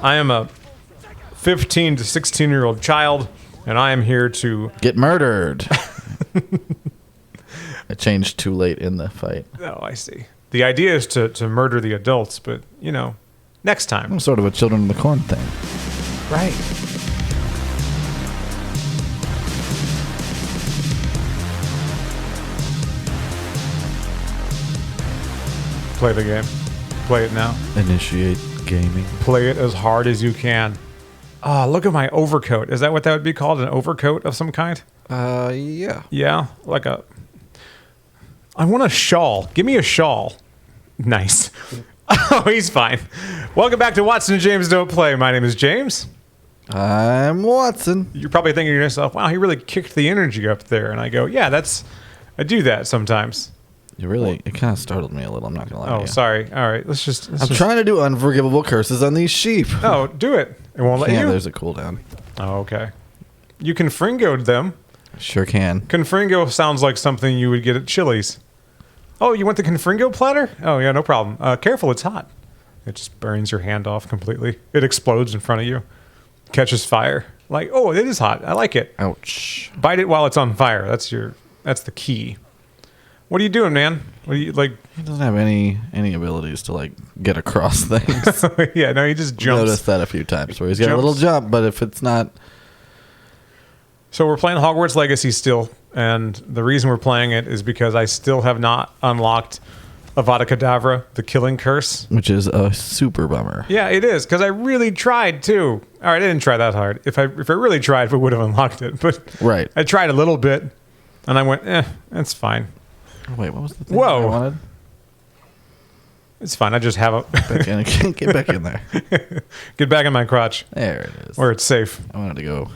I am a 15 to 16-year-old child, and I am here to... Get murdered. I changed too late in the fight. Oh, I see. The idea is to murder the adults, but, next time. Sort of a Children of the Corn thing. Right. Play the game. Play it now. Initiate gaming. Play it as hard as you can. Oh, look at my overcoat. Is that what that would be called? An overcoat of some kind? Yeah. Yeah, I want a shawl. Give me a shawl. Nice. Oh, he's fine. Welcome back to Watson and James Don't Play. My name is James. I'm Watson. You're probably thinking to yourself, wow, he really kicked the energy up there. And I go, yeah, I do that sometimes. It kind of startled me a little, I'm not going to lie to you. Oh, sorry. All right, I'm trying to do unforgivable curses on these sheep. Oh, do it. It won't let you? Yeah, there's a cooldown. Oh, okay. You confringoed them. Sure can. Confringo sounds like something you would get at Chili's. Oh, you want the confringo platter? Oh, yeah, no problem. Careful, it's hot. It just burns your hand off completely. It explodes in front of you. Catches fire. Oh, it is hot. I like it. Ouch. Bite it while it's on fire. That's the key. What are you doing, man? What are you like? He doesn't have any abilities to get across things. Yeah, no, he just jumps. Noticed that a few times where he's got a little jump, but if it's not. So we're playing Hogwarts Legacy still, and the reason we're playing it is because I still have not unlocked Avada Kedavra, the killing curse. Which is a super bummer. Yeah, it is, because I really tried too. All right, I didn't try that hard. If I really tried, we would have unlocked it. But right. I tried a little bit, and I went, that's fine. Wait, what was the thing Whoa. I wanted? It's fine. I just have a... Get back in there. Get back in my crotch. There it is. Where it's safe. I wanted to go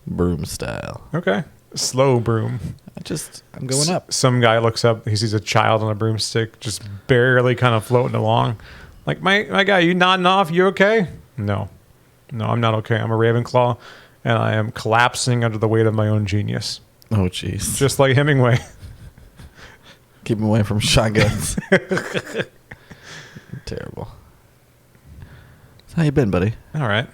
broom style. Okay. Slow broom. I'm going up. Some guy looks up. He sees a child on a broomstick just barely kind of floating along. Like, my guy, you nodding off? You okay? No, I'm not okay. I'm a Ravenclaw, and I am collapsing under the weight of my own genius. Oh, jeez. Just like Hemingway. Keep him away from shotguns. Terrible. So how you been, buddy? All right.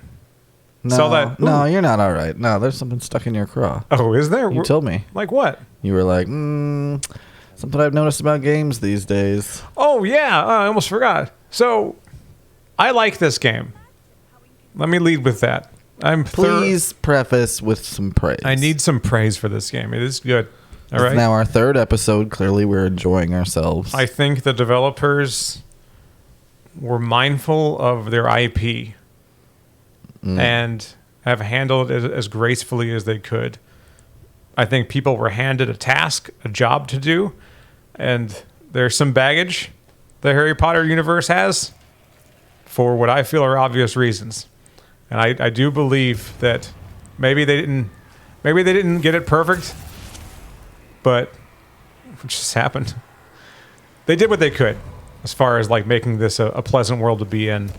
No, you're not all right. No, there's something stuck in your craw. Oh, is there? You told me. Like what? You were like, something I've noticed about games these days. Oh, yeah. I almost forgot. So, I like this game. Let me lead with that. Please preface with some praise. I need some praise for this game. It is good. All right. It's now our third episode. Clearly, we're enjoying ourselves. I think the developers were mindful of their IP and have handled it as gracefully as they could. I think people were handed a task, a job to do, and there's some baggage the Harry Potter universe has for what I feel are obvious reasons. And I do believe that maybe they didn't get it perfect, but it just happened. They did what they could as far as making this a pleasant world to be in,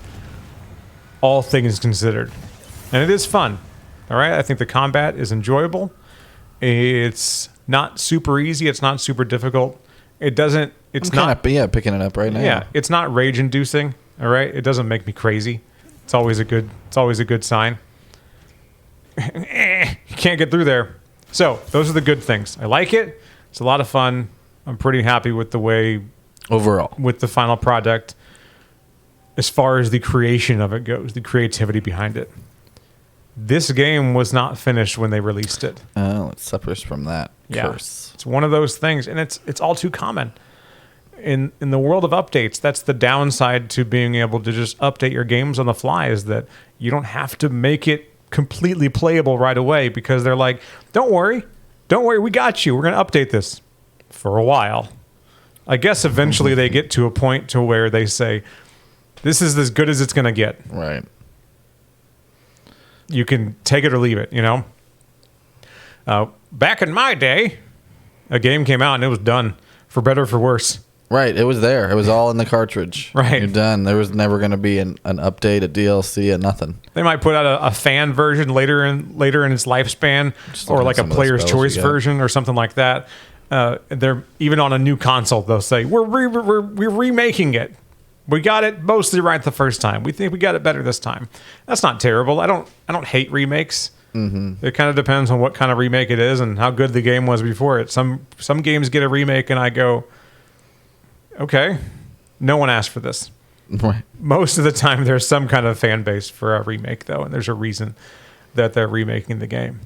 all things considered. And it is fun. All right. I think the combat is enjoyable. It's not super easy. It's not super difficult. I'm picking it up right now. Yeah. It's not rage inducing. All right. It doesn't make me crazy. It's always a good sign. You can't get through there. So those are the good things. I like it. It's a lot of fun. I'm pretty happy with the way overall with the final product as far as the creation of it goes, the creativity behind it. This game was not finished when they released it. Oh, it suffers from that curse. It's one of those things, and it's all too common. In the world of updates, that's the downside to being able to just update your games on the fly, is that you don't have to make it completely playable right away, because they're like, don't worry, we got you. We're going to update this for a while. I guess eventually they get to a point to where they say, this is as good as it's going to get. Right. You can take it or leave it, Back in my day, a game came out and it was done, for better or for worse. Right, it was there. It was all in the cartridge. Right. You're done. There was never going to be an update, a DLC, a nothing. They might put out a fan version later in its lifespan, or like a player's choice version or something like that. They're even on a new console. They'll say we're remaking it. We got it mostly right the first time. We think we got it better this time. That's not terrible. I don't hate remakes. Mm-hmm. It kind of depends on what kind of remake it is and how good the game was before it. Some games get a remake and I go, okay, no one asked for this. Right. Most of the time there's some kind of fan base for a remake, though, and there's a reason that they're remaking the game.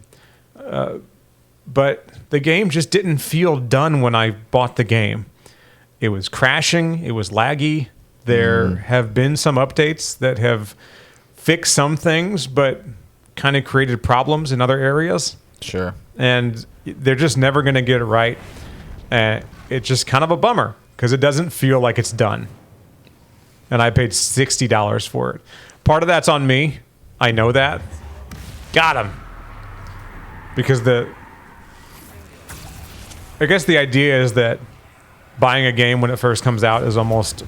But the game just didn't feel done when I bought the game. It was crashing. It was laggy. There have been some updates that have fixed some things, but kind of created problems in other areas. Sure. And they're just never going to get it right. And it's just kind of a bummer because it doesn't feel like it's done. And I paid $60 for it. Part of that's on me. I know that. Got him. Because I guess the idea is that buying a game when it first comes out is almost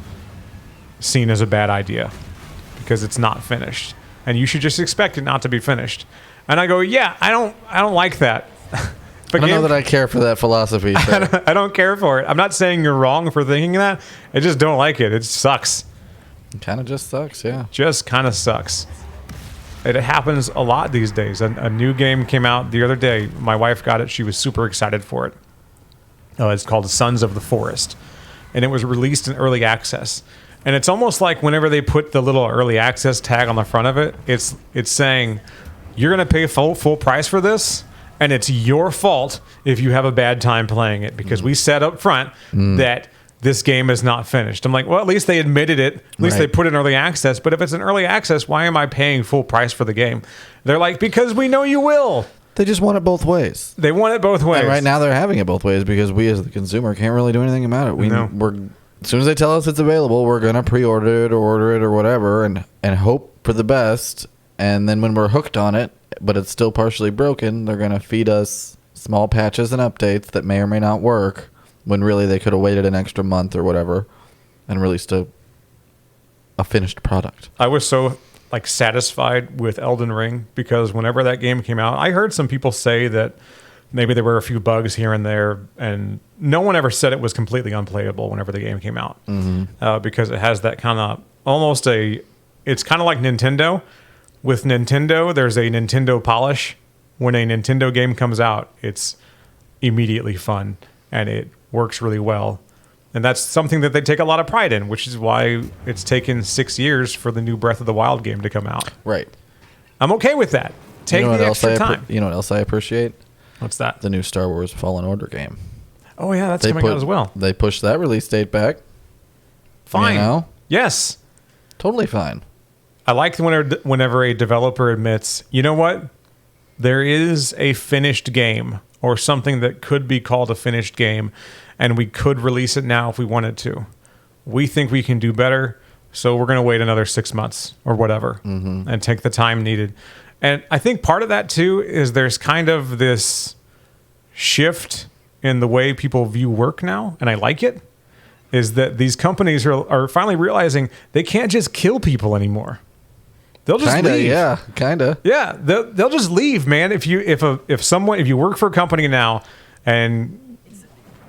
seen as a bad idea because it's not finished. And you should just expect it not to be finished. And I go, yeah, I don't like that. I don't know that I care for that philosophy. I don't care for it. I'm not saying you're wrong for thinking that. I just don't like it. It sucks. It kind of just sucks, yeah. Just kind of sucks. It happens a lot these days. A new game came out the other day. My wife got it. She was super excited for it. It's called Sons of the Forest. And it was released in early access. And it's almost like whenever they put the little early access tag on the front of it, it's saying, you're going to pay full price for this, and it's your fault if you have a bad time playing it, because we said up front that this game is not finished. I'm like, well, at least they admitted it. At least they put in early access. But if it's an early access, why am I paying full price for the game? They're like, because we know you will. They just want it both ways. They want it both ways. And right now they're having it both ways because we as the consumer can't really do anything about it. We're as soon as they tell us it's available, we're going to pre-order it or order it or whatever and hope for the best. And then when we're hooked on it, but it's still partially broken, they're going to feed us small patches and updates that may or may not work when really they could have waited an extra month or whatever and released a finished product. I was so satisfied with Elden Ring because whenever that game came out, I heard some people say that maybe there were a few bugs here and there, and no one ever said it was completely unplayable whenever the game came out because it has that kind of it's kind of like Nintendo. With Nintendo, there's a Nintendo polish. When a Nintendo game comes out, it's immediately fun and it works really well. And that's something that they take a lot of pride in, which is why it's taken 6 years for the new Breath of the Wild game to come out. Right. I'm okay with that. Take the extra time. You know what else I appreciate? What's that? The new Star Wars Fallen Order game. Oh, yeah, that's coming out as well. They pushed that release date back. Fine. You know? Yes. Totally fine. I like whenever a developer admits, you know what? There is a finished game or something that could be called a finished game, and we could release it now if we wanted to. We think we can do better, so we're going to wait another 6 months or whatever and take the time needed. And I think part of that, too, is there's kind of this shift in the way people view work now, and I like it, is that these companies are finally realizing they can't just kill people anymore. They'll just leave. Yeah, kinda. Yeah, they'll just leave, man. If you work for a company now and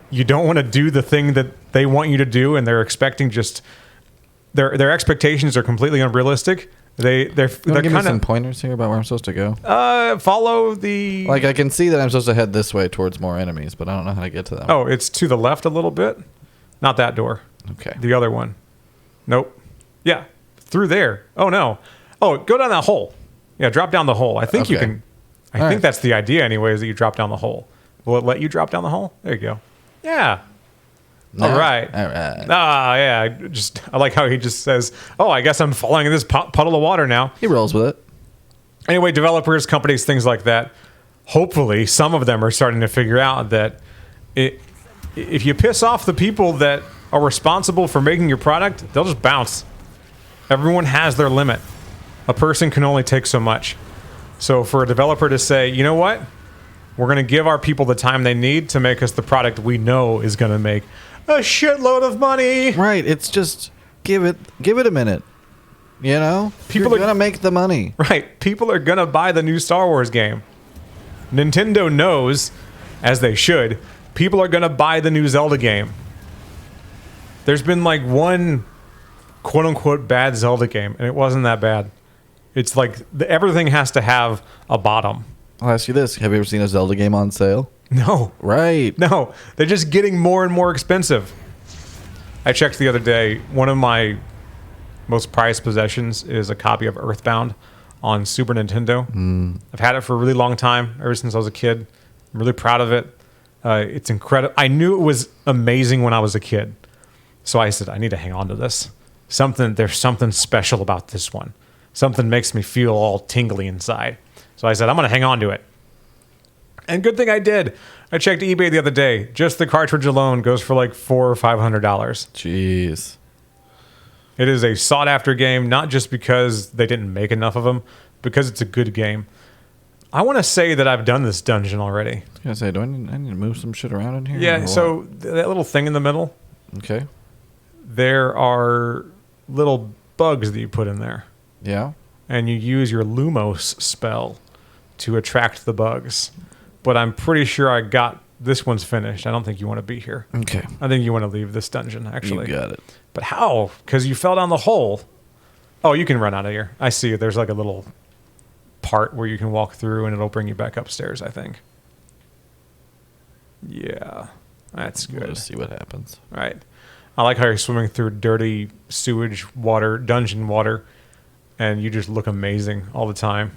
you don't want to do the thing that they want you to do, and they're expecting just their expectations are completely unrealistic. They're give me some pointers here about where I'm supposed to go. Follow the. I can see that I'm supposed to head this way towards more enemies, but I don't know how to get to them. Oh, it's to the left a little bit. Not that door. Okay. The other one. Nope. Yeah, through there. Oh no. Oh, go down that hole. Yeah, drop down the hole. I think you can. I think that's the idea, anyways, that you drop down the hole. Will it let you drop down the hole? There you go. Yeah. No. All right. Yeah. I like how he just says, "Oh, I guess I'm falling in this puddle of water now." He rolls with it. Anyway, developers, companies, things like that. Hopefully, some of them are starting to figure out that if you piss off the people that are responsible for making your product, they'll just bounce. Everyone has their limit. A person can only take so much. So for a developer to say, you know what? We're going to give our people the time they need to make us the product we know is going to make a shitload of money. Right. It's just give it a minute. You know? People are going to make the money. Right. People are going to buy the new Star Wars game. Nintendo knows, as they should, people are going to buy the new Zelda game. There's been one quote unquote bad Zelda game, and it wasn't that bad. It's like everything has to have a bottom. I'll ask you this: have you ever seen a Zelda game on sale? No. Right. No, they're just getting more and more expensive. I checked the other day. One of my most prized possessions is a copy of Earthbound on Super Nintendo. I've had it for a really long time, ever since I was a kid. I'm really proud of it. It's incredible. I knew it was amazing when I was a kid. So I said, I need to hang on to this. There's something special about this one. Something makes me feel all tingly inside. So I said, I'm going to hang on to it. And good thing I did. I checked eBay the other day. Just the cartridge alone goes for like $400 or $500. Jeez. It is a sought-after game, not just because they didn't make enough of them, because it's a good game. I want to say that I've done this dungeon already. I was going to say, I need to move some shit around in here? Yeah, so that little thing in the middle. Okay. There are little bugs that you put in there. Yeah. And you use your Lumos spell to attract the bugs. But I'm pretty sure I got this one's finished. I don't think you want to be here. Okay. I think you want to leave this dungeon, actually. You got it. But how? Because you fell down the hole. Oh, you can run out of here. I see. There's like a little part where you can walk through and it'll bring you back upstairs, I think. Yeah. That's good. Let's see what happens. All right. I like how you're swimming through dirty sewage water, dungeon water, and you just look amazing all the time.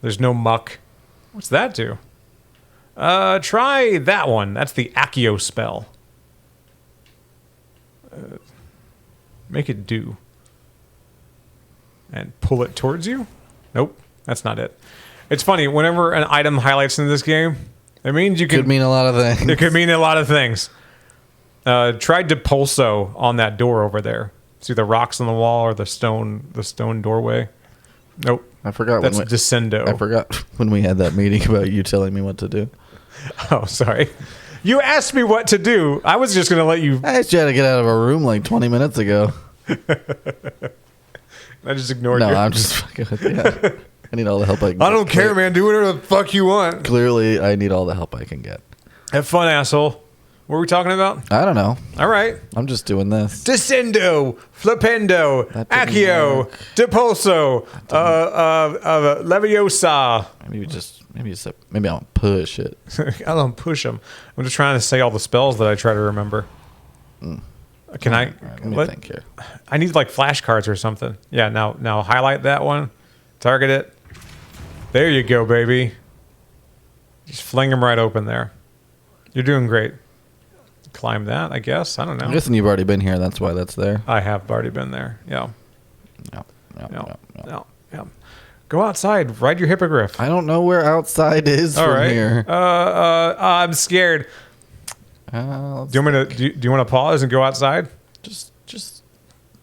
There's no muck. What's that do? Try that one. That's the Accio spell. Make it do. And pull it towards you? Nope, that's not it. It's funny, whenever an item highlights in this game, it means you can... Could mean a lot of things. It could mean a lot of things. Try Depulso on that door over there. See the rocks on the wall or the stone doorway? Nope. I forgot. That's Descendo. I forgot when we had that meeting about you telling me what to do. Oh, sorry. You asked me what to do. I was just going to let you... I asked you how to get out of a room like 20 minutes ago. I just ignored you. No, I'm just fucking with you. I need all the help I can get. I don't care, man. Do whatever the fuck you want. Clearly, I need all the help I can get. Have fun, asshole. What are we talking about? I don't know. All right. I'm just doing this. Descendo, Flipendo, Accio, Depulso, Leviosa. Maybe I'll push it. I don't push them. I'm just trying to say all the spells that I try to remember. Can I? Right, let me think here. I need like flashcards or something. Yeah. Now highlight that one. Target it. There you go, baby. Just fling them right open there. You're doing great. Climb that, I guess. I don't know. I'm guessing you've already been here. That's why that's there. I have already been there. Yeah. No. Go outside. Ride your hippogriff. I don't know where outside is from here. I'm scared. Do you want to pause and go outside? Just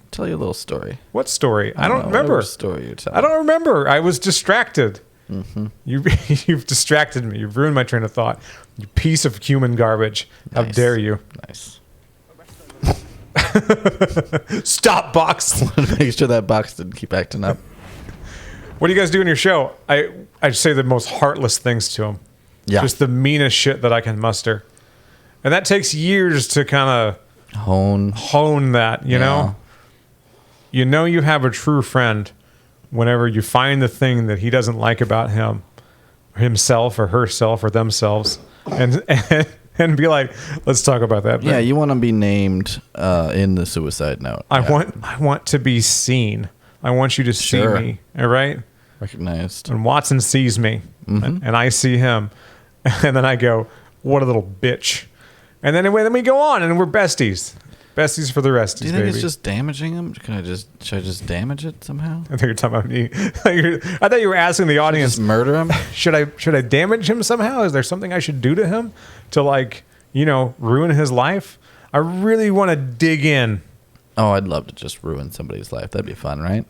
tell you a little story. What story? I don't remember. What story you're telling? I don't remember. I was distracted. Mm-hmm. You've distracted me. You've ruined my train of thought. You piece of human garbage. How dare you? Nice. Stop, box. Make sure that box didn't keep acting up. What do you guys do in your show? I say the most heartless things to them. Yeah. Just the meanest shit that I can muster. And that takes years to kind of hone that, you know? You know you have a true friend whenever you find the thing that he doesn't like about himself or herself or themselves and be like, let's talk about that thing. Yeah, you want to be named in the suicide note. I want to be seen. I want you to see me, all right? Recognized. And Watson sees me, and I see him, and then I go, what a little bitch. And then we go on, and we're besties. Besties for the resties, Do you think baby. it's just damaging him? Should I just damage it somehow? I think you're talking about me. I thought you were asking the audience. Just murder him? Should I damage him somehow? Is there something I should do to him to ruin his life? I really want to dig in. Oh, I'd love to just ruin somebody's life. That'd be fun, right?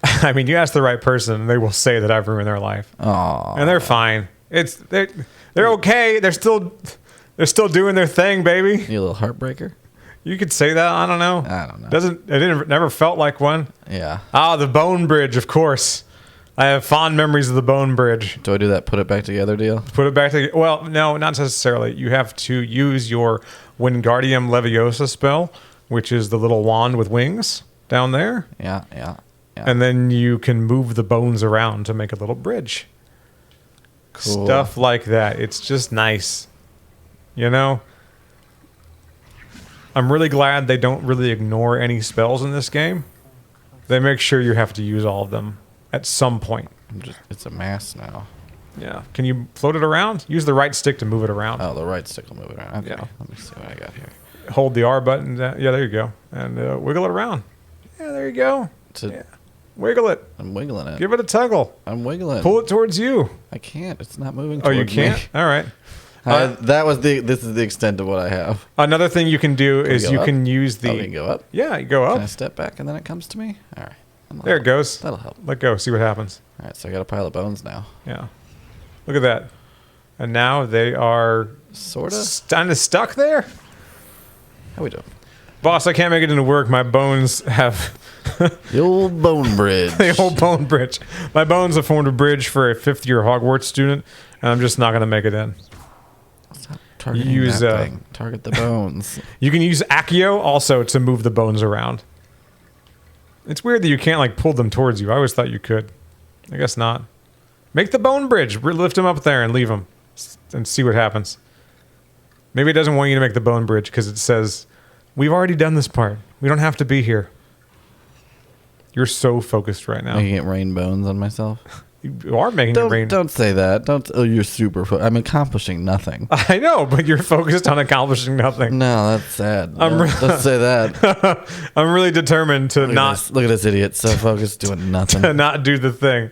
I mean, you ask the right person, and they will say that I've ruined their life. Oh, and they're fine. They're okay. They're still doing their thing, baby. You a little heartbreaker? You could say that. I don't know. It never felt like one. Yeah. The Bone Bridge, of course. I have fond memories of the Bone Bridge. Do I do that put it back together deal? Put it back together. Well, no, not necessarily. You have to use your Wingardium Leviosa spell, which is the little wand with wings. down there. Yeah. And then you can move the bones around to make a little bridge. Cool. Stuff like that. It's just nice. You know? I'm really glad they don't really ignore any spells in this game. They make sure you have to use all of them at some point. It's a mass now. Yeah. Can you float it around? Use the right stick to move it around. Oh, the right stick will move it around. Okay. Yeah. Let me see what I got here. Hold the R button. Yeah, there you go. And wiggle it around. Yeah, there you go. Yeah. Wiggle it. I'm wiggling it. Give it a tuggle. I'm wiggling. Pull it towards you. I can't. It's not moving Oh, towards you can't? me. All right. This is the extent of what I have. Another thing you can do is you can use the... Oh, you can go up? Yeah, you go up. Can I step back and then it comes to me? All right. There it goes. That'll help. Let go. See what happens. All right, so I got a pile of bones now. Yeah. Look at that. And now they are... Sort of? Kind of stuck there? How we doing? Boss, I can't make it into work. My bones have... The old bone bridge. The old bone bridge. My bones have formed a bridge for a fifth-year Hogwarts student, and I'm just not going to make it in. Stop targeting that thing. Target the bones. You can use Accio also to move the bones around. It's weird that you can't like pull them towards you. I always thought you could. I guess not. Make the bone bridge. Lift them up there and leave them, and see what happens. Maybe it doesn't want you to make the bone bridge because it says, "We've already done this part. We don't have to be here." You're so focused right now. Making it rain bones on myself. You are making it rain. Don't say that. Don't. Oh, you're super. I'm accomplishing nothing. I know, but you're focused on accomplishing nothing. No, that's sad. Let's say that. I'm really determined to look at this idiot. So focused doing nothing. To not do the thing.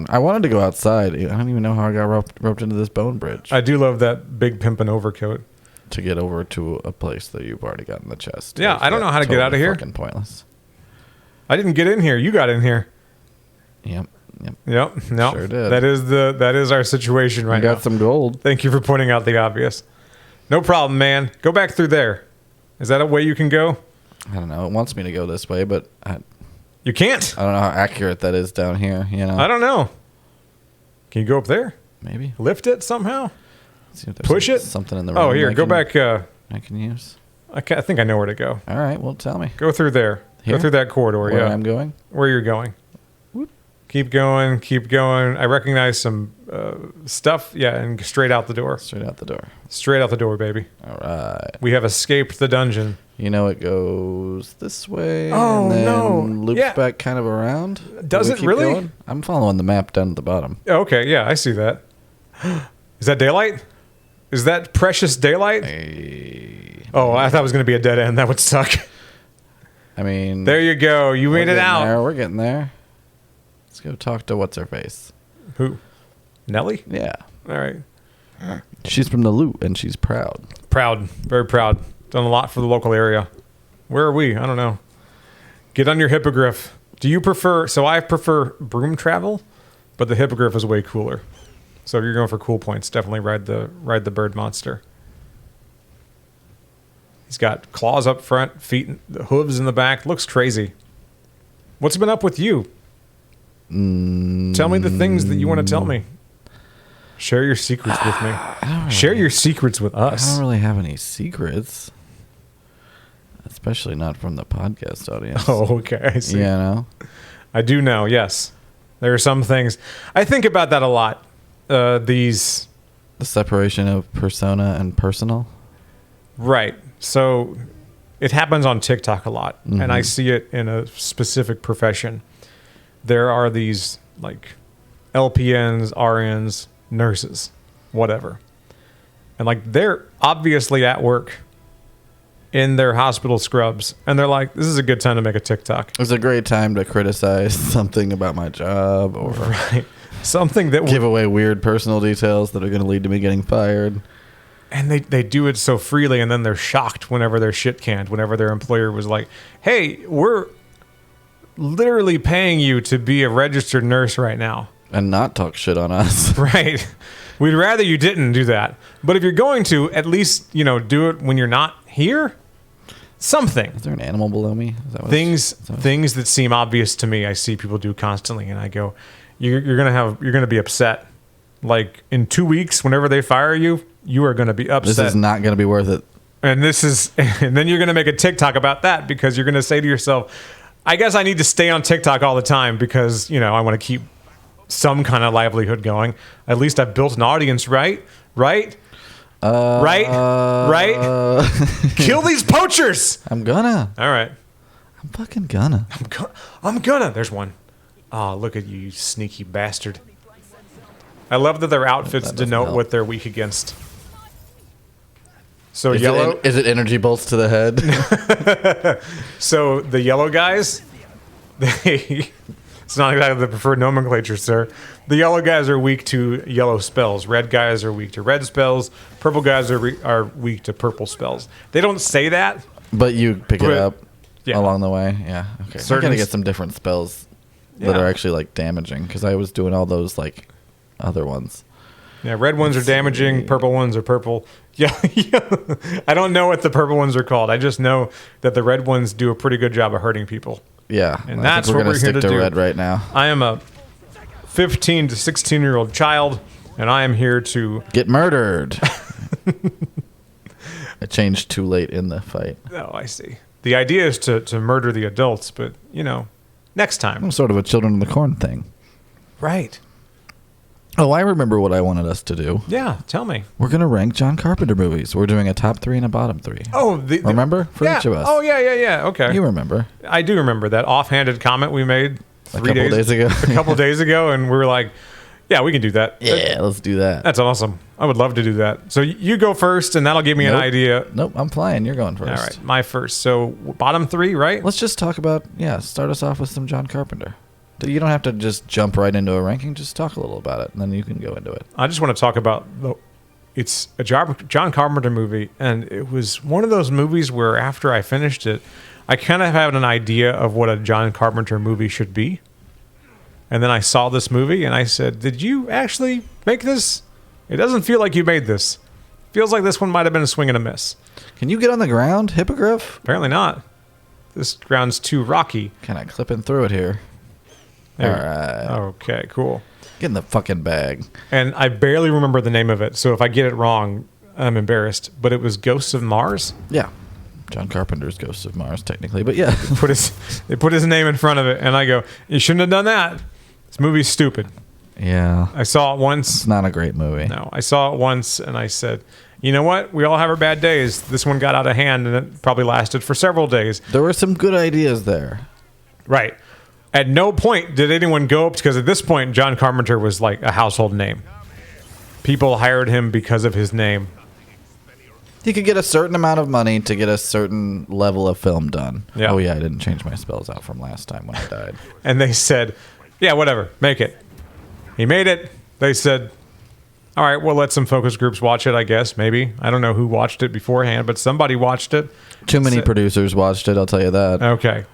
I wanted to go outside. I don't even know how I got roped into this bone bridge. I do love that big pimpin' overcoat. To get over to a place that you've already got in the chest. Yeah, I don't know how to get out of here. Fucking pointless. I didn't get in here. You got in here. Yep. No. Sure did. That is our situation right now. You got some gold. Thank you for pointing out the obvious. No problem, man. Go back through there. Is that a way you can go? I don't know. It wants me to go this way, but you can't. I don't know how accurate that is down here. You know. I don't know. Can you go up there? Maybe. Lift it somehow. See if push it. Something in the room. Oh, here. Go back. I can use. I think I know where to go. All right. Well, tell me. Go through there. Here? Go through that corridor. Where I'm going. Where you're going. Whoop. Keep going. Keep going. I recognize some stuff. Yeah, and straight out the door. Straight out the door. Straight out the door, baby. All right. We have escaped the dungeon. You know it goes this way. Oh, and then no. loops back kind of around. Does it really? Going? I'm following the map down at the bottom. Okay, yeah, I see that. Is that daylight? Is that precious daylight? Oh, I thought it was going to be a dead end. That would suck. I mean... There you go. You made it out. We're getting there. Let's go talk to what's-her-face. Who? Nellie? Yeah. All right. She's from the Loot, and she's proud. Proud. Very proud. Done a lot for the local area. Where are we? I don't know. Get on your hippogriff. Do you prefer... So I prefer broom travel, but the hippogriff is way cooler. So if you're going for cool points, definitely ride the bird monster. He's got claws up front, feet, hooves in the back. Looks crazy. What's been up with you? Tell me the things that you want to tell me. Share your secrets with me. Share your secrets with us. I don't really have any secrets. Especially not from the podcast audience. Oh, okay. I see. You know? I do know, yes. There are some things. I think about that a lot. The separation of persona and personal. Right. So it happens on TikTok a lot, and I see it in a specific profession. There are these like LPNs, RNs, nurses, whatever. And like they're obviously at work in their hospital scrubs, and they're like, this is a good time to make a TikTok. It's a great time to criticize something about my job or right. Something that give away weird personal details that are going to lead to me getting fired. And they do it so freely, and then they're shocked whenever they're shit canned, whenever their employer was like, hey, we're literally paying you to be a registered nurse right now. And not talk shit on us. Right. We'd rather you didn't do that. But if you're going to, at least, do it when you're not here. Something. Is there an animal below me? Things that seem obvious to me, I see people do constantly, and I go, you're gonna be upset. Like in 2 weeks, whenever they fire you, you are gonna be upset. This is not gonna be worth it. And then you're going to make a TikTok about that because you're going to say to yourself, I guess I need to stay on TikTok all the time because, I want to keep some kind of livelihood going. At least I've built an audience, right? Right? Right? Kill these poachers! I'm gonna. All right. I'm fucking gonna. I'm gonna. There's one. Oh, look at you sneaky bastard. I love that their outfits denote what they're weak against. So yellow... Is it energy bolts to the head? So the yellow guys, it's not exactly the preferred nomenclature, sir. The yellow guys are weak to yellow spells. Red guys are weak to red spells. Purple guys are weak to purple spells. They don't say that. But you pick it up along the way. Yeah. Okay. I gotta get some different spells that are actually like damaging because I was doing all those like other ones. Yeah, red ones are damaging, purple ones are purple. Yeah, I don't know what the purple ones are called. I just know that the red ones do a pretty good job of hurting people. Yeah, and that's what we're here to do. Red right now. I am a 15 to 16-year-old child, and I am here to get murdered. I changed too late in the fight. Oh, I see. The idea is to murder the adults, but next time. Sort of a Children of the Corn thing. Right. Oh, I remember what I wanted us to do. Yeah, tell me. We're going to rank John Carpenter movies. We're doing a top 3 and a bottom 3. Oh, remember? For each of us. Oh, yeah. Okay. You remember. I do remember that offhanded comment we made a couple days ago. A couple days ago, and we were like, yeah, we can do that. Yeah, let's do that. That's awesome. I would love to do that. So you go first, and that'll give me an idea. Nope, I'm flying. You're going first. All right, my first. So bottom 3, right? Let's just talk about, start us off with some John Carpenter. You don't have to just jump right into a ranking. Just talk a little about it, and then you can go into it. I just want to talk about it's a John Carpenter movie, and it was one of those movies where after I finished it, I kind of had an idea of what a John Carpenter movie should be. And then I saw this movie, and I said, did you actually make this? It doesn't feel like you made this. Feels like this one might have been a swing and a miss. Can you get on the ground, Hippogriff? Apparently not. This ground's too rocky. Kind of clipping through it here. All right. Okay, cool. Get in the fucking bag. And I barely remember the name of it, so if I get it wrong, I'm embarrassed. But it was Ghosts of Mars? Yeah. John Carpenter's Ghosts of Mars, technically, but yeah. They put his name in front of it, and I go, you shouldn't have done that. This movie's stupid. Yeah. I saw it once. It's not a great movie. No, I saw it once, and I said, you know what? We all have our bad days. This one got out of hand, and it probably lasted for several days. There were some good ideas there. Right. At no point did anyone go up, because at this point, John Carpenter was like a household name. People hired him because of his name. He could get a certain amount of money to get a certain level of film done. Yeah. Oh, yeah, I didn't change my spells out from last time when I died. And they said, yeah, whatever, make it. He made it. They said, all right, we'll let some focus groups watch it, I guess, maybe. I don't know who watched it beforehand, but somebody watched it. Too many producers watched it, I'll tell you that. Okay.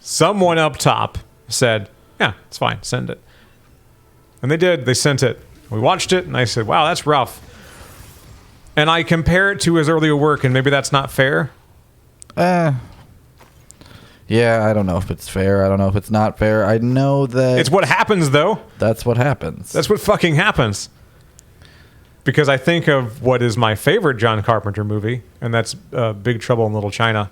Someone up top said, yeah, it's fine, send it. And they did. They sent it. We watched it, and I said, wow, that's rough. And I compare it to his earlier work, and maybe that's not fair. Yeah, I don't know if it's fair. I don't know if it's not fair. I know that... It's what happens, though. That's what happens. That's what fucking happens. Because I think of what is my favorite John Carpenter movie, and that's Big Trouble in Little China.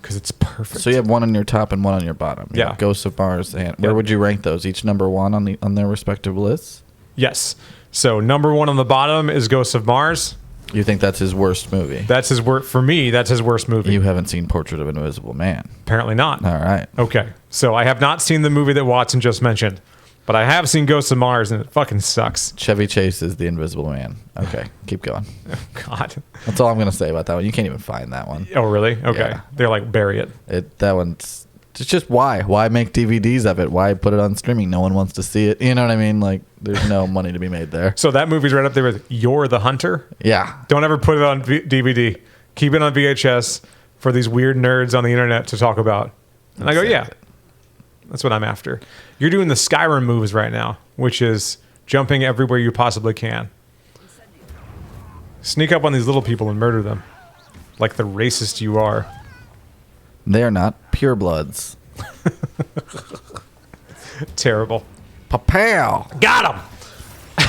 Because it's perfect. So you have one on your top and one on your bottom. Yeah. Ghosts of Mars. And where would you rank those? Each number one on their respective lists? Yes. So number one on the bottom is Ghosts of Mars. You think that's his worst movie? That's his worst. For me, that's his worst movie. You haven't seen Portrait of an Invisible Man. Apparently not. All right. Okay. So I have not seen the movie that Watson just mentioned, but I have seen Ghosts of Mars, and it fucking sucks. Chevy Chase is the Invisible Man. Okay. Keep going. Oh, God. That's all I'm going to say about that one. You can't even find that one. Oh, really? Okay. Yeah. They're like, bury it. That one's... It's just why? Why make DVDs of it? Why put it on streaming? No one wants to see it. You know what I mean? Like, there's no money to be made there. So that movie's right up there with You're the Hunter? Yeah. Don't ever put it on DVD. Keep it on VHS for these weird nerds on the internet to talk about. And I go, yeah. That's what I'm after. You're doing the Skyrim moves right now, which is jumping everywhere you possibly can. Sneak up on these little people and murder them. Like the racist you are. They're not purebloods. Terrible. Pa-pow! Got him!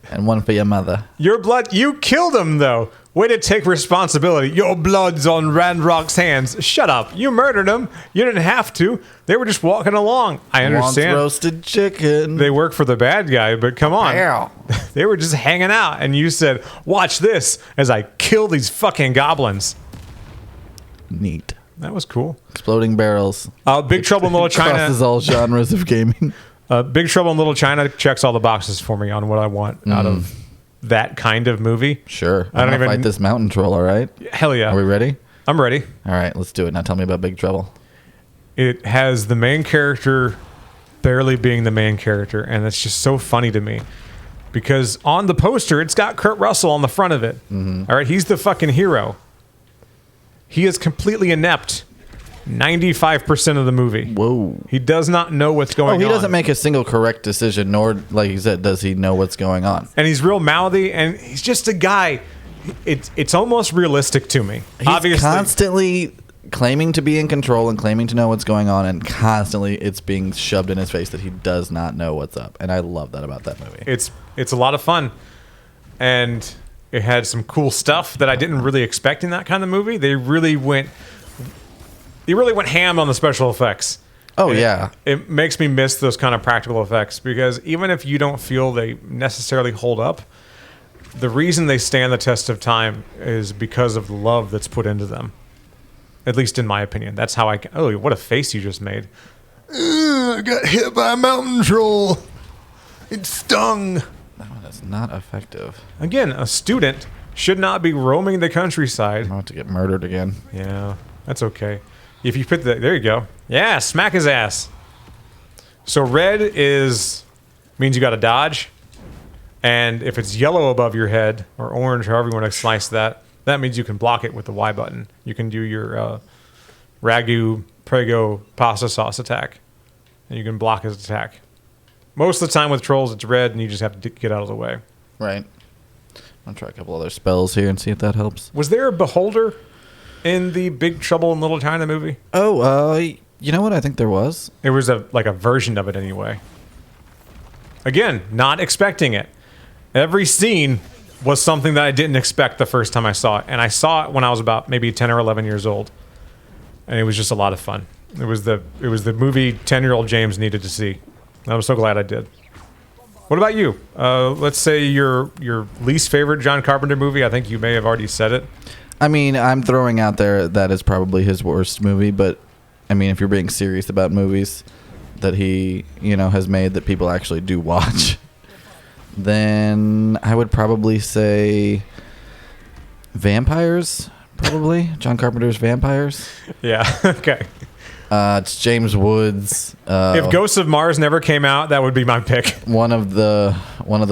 And one for your mother. Your blood, you killed him, though. Way to take responsibility. Your blood's on Randrock's hands. Shut up. You murdered him. You didn't have to. They were just walking along. I understand. Wants roasted chicken. They work for the bad guy, but come on. Ow. They were just hanging out, and you said, watch this as I kill these fucking goblins. Neat. That was cool. Exploding barrels. Big Trouble in Little China. Crosses all genres of gaming. Big Trouble in Little China checks all the boxes for me on what I want out of that kind of movie. Sure. I don't even fight this mountain troll, all right? Hell yeah. Are we ready? I'm ready. All right, let's do it. Now tell me about Big Trouble. It has the main character barely being the main character, and it's just so funny to me. Because on the poster, it's got Kurt Russell on the front of it. All right, he's the fucking hero. He is completely inept 95% of the movie. Whoa. He does not know what's going on. He doesn't make a single correct decision, nor, like you said, does he know what's going on. And he's real mouthy, and he's just a guy. It's almost realistic to me. He's obviously constantly claiming to be in control and claiming to know what's going on, and constantly it's being shoved in his face that he does not know what's up. And I love that about that movie. It's a lot of fun. And it had some cool stuff that I didn't really expect in that kind of movie. They really went ham on the special effects. Oh, and yeah. It makes me miss those kind of practical effects because even if you don't feel they necessarily hold up, the reason they stand the test of time is because of the love that's put into them. At least in my opinion. That's how oh, what a face you just made. I got hit by a mountain troll. It stung. That one is not effective. Again, a student should not be roaming the countryside. I'm about to get murdered again. Yeah, that's okay. If you put there you go. Yeah, smack his ass. So red means you got to dodge, and if it's yellow above your head or orange, however you want to slice that, that means you can block it with the Y button. You can do your ragu, prego, pasta sauce attack, and you can block his attack. Most of the time with trolls, it's red, and you just have to get out of the way. Right. I'll try a couple other spells here and see if that helps. Was there a beholder in the Big Trouble in Little China movie? Oh, you know what? I think there was. It was a version of it anyway. Again, not expecting it. Every scene was something that I didn't expect the first time I saw it. And I saw it when I was about maybe 10 or 11 years old. And it was just a lot of fun. It was the movie 10-year-old James needed to see. And I'm so glad I did. What about you? Let's say your least favorite John Carpenter movie. I think you may have already said it. I mean, I'm throwing out there that is probably his worst movie, but I mean, if you're being serious about movies that he, has made that people actually do watch, then I would probably say Vampires, probably. John Carpenter's Vampires. Yeah, okay. It's James Woods. If Ghosts of Mars never came out, that would be my pick. One of the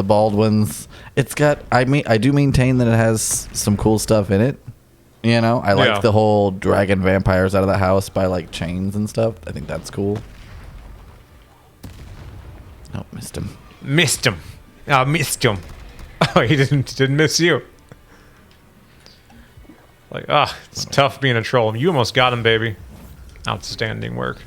Baldwins. It's got. I do maintain that it has some cool stuff in it. I like the whole dragging vampires out of the house by like chains and stuff. I think that's cool. Oh, missed him. Missed him. Oh, missed him. Oh, he didn't miss you. It's tough being a troll. You almost got him, baby. Outstanding work.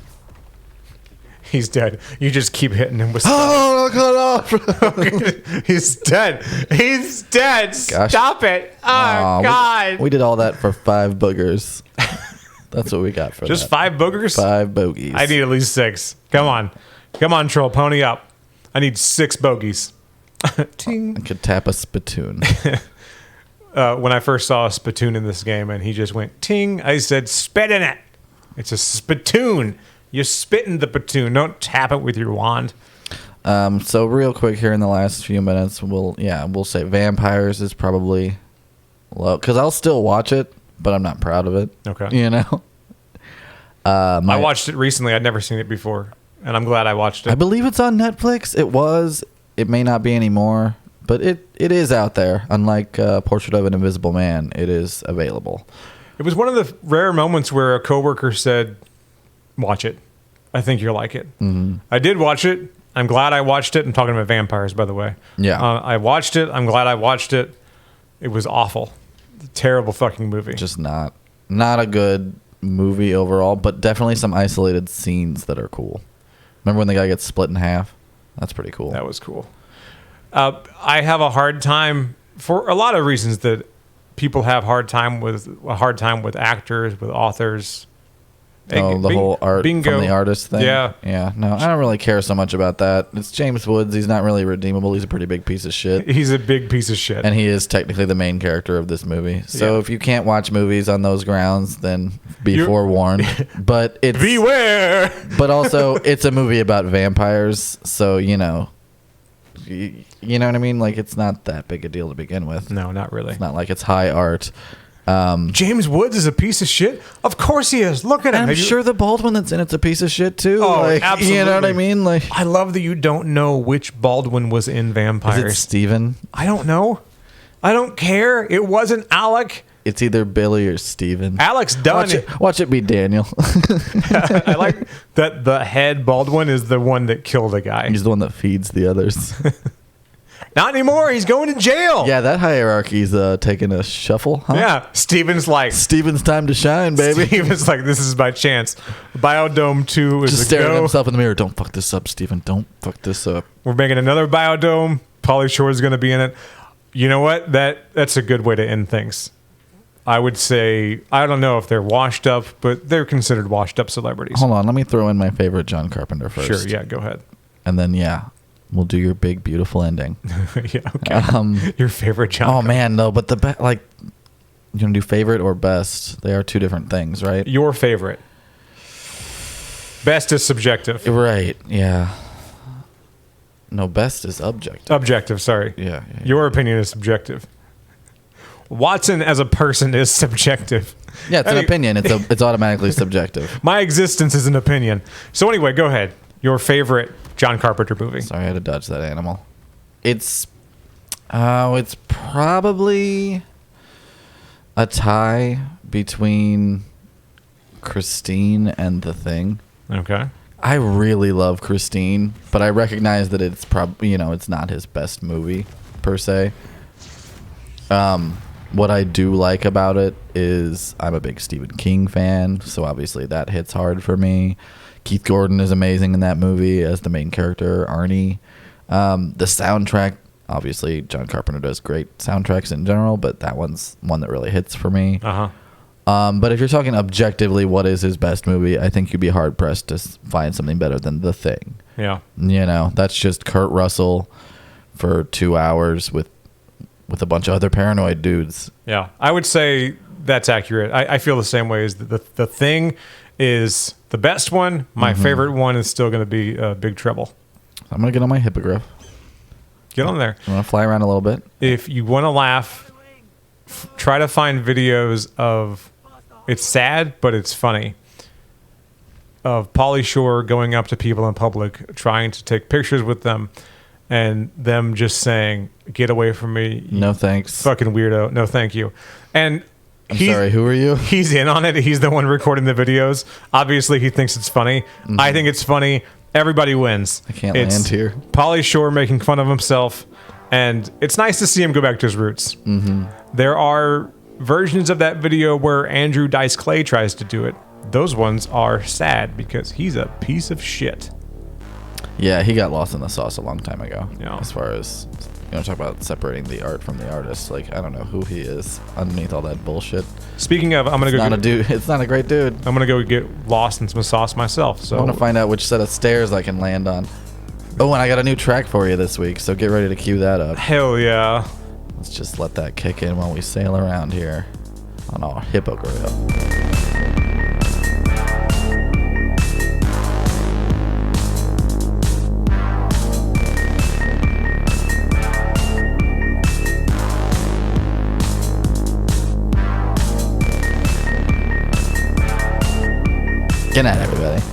He's dead. You just keep hitting him with stuff. Oh, cut off. He's dead. He's dead. Gosh. Stop it. Oh, God. We did all that for 5 boogers. That's what we got for just that. 5 boogers? 5 bogeys. I need at least 6. Come on. Come on, troll. Pony up. I need 6 bogeys. Ting. I could tap a spittoon. When I first saw a spittoon in this game and he just went ting, I said, spit in it. It's a spittoon. You spit in the platoon. Don't tap it with your wand. So real quick here in the last few minutes, we'll say Vampires is probably low because I'll still watch it, but I'm not proud of it. Okay. I watched it recently. I'd never seen it before, and I'm glad I watched it. I believe it's on Netflix. It was. It may not be anymore, but it is out there. Unlike Portrait of an Invisible Man, it is available. It was one of the rare moments where a coworker said, watch it. I think you'll like it. Mm-hmm. I did watch it. I'm glad I watched it. I'm talking about Vampires, by the way. Yeah. I watched it. I'm glad I watched it. It was awful. Terrible fucking movie. Just not a good movie overall, but definitely some isolated scenes that are cool. Remember when the guy gets split in half? That's pretty cool. That was cool. I have a hard time, for a lot of reasons that people have a hard time with actors, with authors. Oh, the whole art bingo. From the artist thing? Yeah. Yeah. No, I don't really care so much about that. It's James Woods. He's not really redeemable. He's a pretty big piece of shit. He's a big piece of shit. And he is technically the main character of this movie. So if you can't watch movies on those grounds, then be forewarned. But it's... Beware! But also, it's a movie about vampires. So, you know what I mean? Like, it's not that big a deal to begin with. No, not really. It's not like it's high art. James Woods is a piece of shit. Of course he is. Look at him. I'm sure the Baldwin that's in it's a piece of shit too. Oh, like, absolutely. You know what I mean? Like, I love that you don't know which Baldwin was in Vampires. Is it Steven? I don't know. I don't care. It wasn't Alec. It's either Billy or Steven. Alec's done. Watch it be Daniel. I like that the head Baldwin is the one that killed a guy. He's the one that feeds the others. Not anymore. He's going to jail. Yeah, that hierarchy's taking a shuffle, huh? Yeah. Steven's time to shine, baby. Steven's like, this is my chance. Biodome 2 is just a staring go. at himself in the mirror. Don't fuck this up, Steven. Don't fuck this up. We're making another Biodome. Pauly Shore is going to be in it. You know what? That's a good way to end things. I would say, I don't know if they're washed up, but they're considered washed up celebrities. Hold on. Let me throw in my favorite John Carpenter first. Sure. Yeah. Go ahead. And then, we'll do your big, beautiful ending. Yeah, okay. Your favorite John Carpenter. Man, no, but you going to do favorite or best? They are two different things, right? Your favorite. Best is subjective. Right, yeah. No, best is objective. Objective, sorry. Yeah. Your opinion is subjective. Watson as a person is subjective. Yeah, it's an opinion. It's automatically subjective. My existence is an opinion. So anyway, go ahead. Your favorite John Carpenter movie. Sorry, I had to dodge that animal. It's probably a tie between Christine and The Thing. Okay. I really love Christine, but I recognize that it's probably, it's not his best movie per se. What I do like about it is I'm a big Stephen King fan, so obviously that hits hard for me. Keith Gordon is amazing in that movie as the main character, Arnie. The soundtrack, obviously, John Carpenter does great soundtracks in general, but that one's one that really hits for me. Uh-huh. But if you're talking objectively, what is his best movie, I think you'd be hard-pressed to find something better than The Thing. Yeah. That's just Kurt Russell for 2 hours with a bunch of other paranoid dudes. Yeah, I would say that's accurate. I feel the same way. As the Thing is the best one. My favorite one is still going to be Big Trouble. I'm going to get on my hippogriff. Get on there. I'm going to fly around a little bit. If you want to laugh, try to find videos of, it's sad, but it's funny, of Pauly Shore going up to people in public, trying to take pictures with them, and them just saying, "Get away from me. No thanks. Fucking weirdo. No thank you." And I'm sorry, who are you? He's in on it. He's the one recording the videos. Obviously, he thinks it's funny. Mm-hmm. I think it's funny. Everybody wins. I can't land here. Pauly Shore making fun of himself, and it's nice to see him go back to his roots. Mm-hmm. There are versions of that video where Andrew Dice Clay tries to do it. Those ones are sad because he's a piece of shit. Yeah, he got lost in the sauce a long time ago. Yeah. As far as, talk about separating the art from the artist. Like, I don't know who he is underneath all that bullshit. Speaking of, I'm going to go... It's not a great dude. I'm going to go get lost in some sauce myself. So I want to find out which set of stairs I can land on. Oh, and I got a new track for you this week, so get ready to cue that up. Hell yeah. Let's just let that kick in while we sail around here on our hippogriff. Good night, everybody.